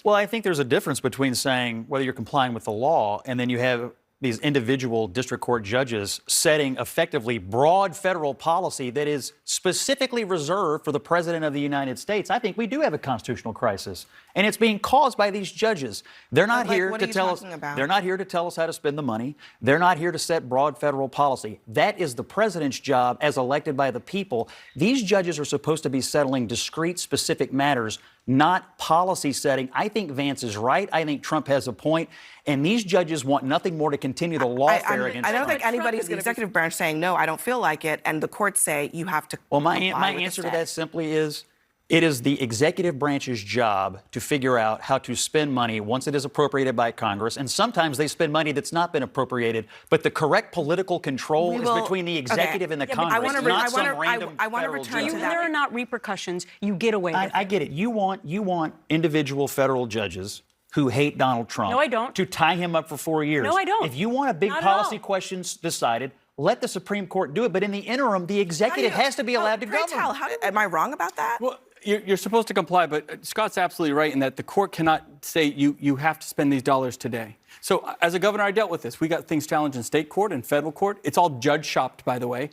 Well, I think there's a difference between saying whether you're complying with the law and then you have these individual district court judges setting effectively broad federal policy that is specifically reserved for the President of the United States. I think we do have a constitutional crisis, and it's being caused by these judges. They're not here to tell us. They're not here to tell us how to spend the money. They're not here to set broad federal policy. That is the president's job as elected by the people. These judges are supposed to be settling discrete, specific matters, not policy setting. I think Vance is right. I think Trump has a point. And these judges want nothing more to continue the lawfare against I don't Trump. think anybody's in the executive branch saying, no, I don't feel like it, and the courts say you have to Well, my answer to that simply is, it is the executive branch's job to figure out how to spend money once it is appropriated by Congress. And sometimes they spend money that's not been appropriated. But the correct political control is between the executive and the Congress, not some random federal judge. When there are not repercussions, you get away with it. I get it. You want individual federal judges who hate Donald Trump. No, I don't. To tie him up for 4 years. No, I don't. If you want a big policy questions decided, let the Supreme Court do it. But in the interim, the executive has to be allowed to govern. Am I wrong about that? Well, you're supposed to comply, but Scott's absolutely right in that the court cannot say you have to spend these dollars today. So as a governor, I dealt with this. We got things challenged in state court and federal court. It's all judge-shopped, by the way.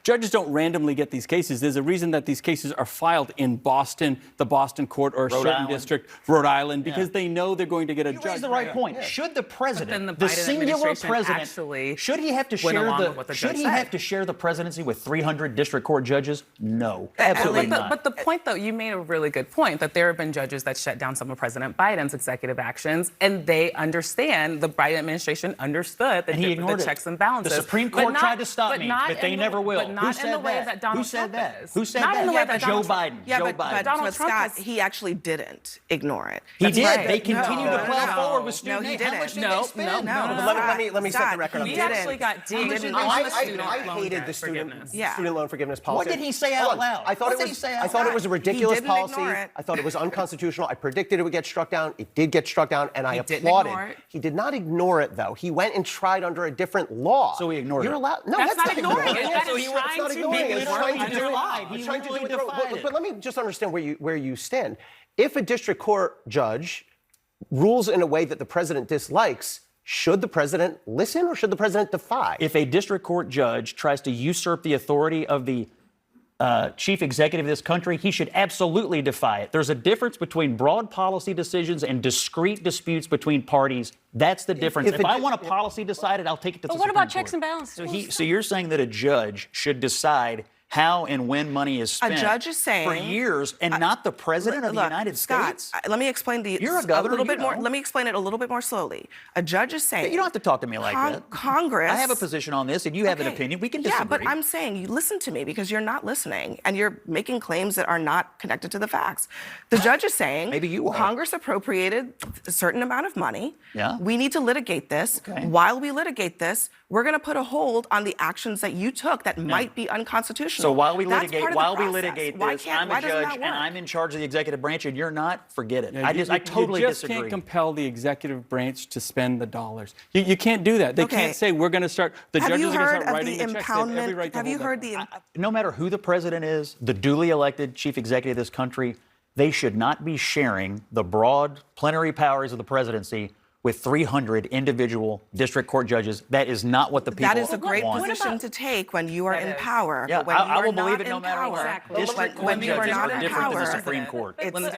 Judges don't randomly get these cases. There's a reason that these cases are filed in Boston, the Boston court, or a certain district, Rhode Island, because they know they're going to get a judge. You raised the right point. Yeah. Should the president, the singular president, should he have to share the presidency with 300 district court judges? No, absolutely not. But the point, though, you made a really good point that there have been judges that shut down some of President Biden's executive actions, and they understand. The Biden administration understood the checks and balances. The Supreme Court tried to stop me, but they never will. But not in the way that Donald Trump is. Who said that? Not in the way that Joe Biden. Yeah, Joe but Biden. Donald Trump, Scott, he actually didn't ignore it. He did. They continued to plow forward with student aid. How much did they spend? Let me set the record. He actually got dinged on the student loan hated the student loan forgiveness policy. What did he say out loud? I thought it was a ridiculous policy. I thought it was unconstitutional. I predicted it would get struck down. It did get struck down, and I applauded. He did not ignore it, though. He went and tried under a different law. So he ignored it. You're allowed. No, that's not ignoring it. That's not ignoring it. He's trying to do it. But let me just understand where you stand. If a district court judge rules in a way that the president dislikes, should the president listen or should the president defy? If a district court judge tries to usurp the authority of the chief executive of this country, he should absolutely defy it. There's a difference between broad policy decisions and discrete disputes between parties. That's the difference. If I want a policy decided, I'll take it to the Supreme Court. But what about checks and balances? So you're saying that a judge should decide how and when money is spent a judge is saying, for years, and not the president of the United States? Let me explain You're a governor, a little bit more. Let me explain it a little bit more slowly. A judge is saying, you don't have to talk to me like that. Congress. I have a position on this, and you have an opinion. We can disagree. Yeah, but I'm saying you listen to me because you're not listening, and you're making claims that are not connected to the facts. The judge is saying, maybe you are. Congress appropriated a certain amount of money. Yeah. We need to litigate this. Okay. While we litigate this, we're going to put a hold on the actions that you took that might be unconstitutional. So while we litigate this, I'm a judge and I'm I'm in charge of the executive branch, and you're not. Forget it. Yeah, I totally disagree. You just can't compel the executive branch to spend the dollars. You can't do that. They can't say we're going to start. The judges are going to start writing the checks. They have every right to Have you heard the? No matter who the president is, the duly elected chief executive of this country, they should not be sharing the broad plenary powers of the presidency with 300 individual district court judges. That is not what the people want. That is a great position to take when you are in power. Yeah, But when I will you are believe not it no in matter power, what. District court when you are judges not are in different than the power, Supreme Court.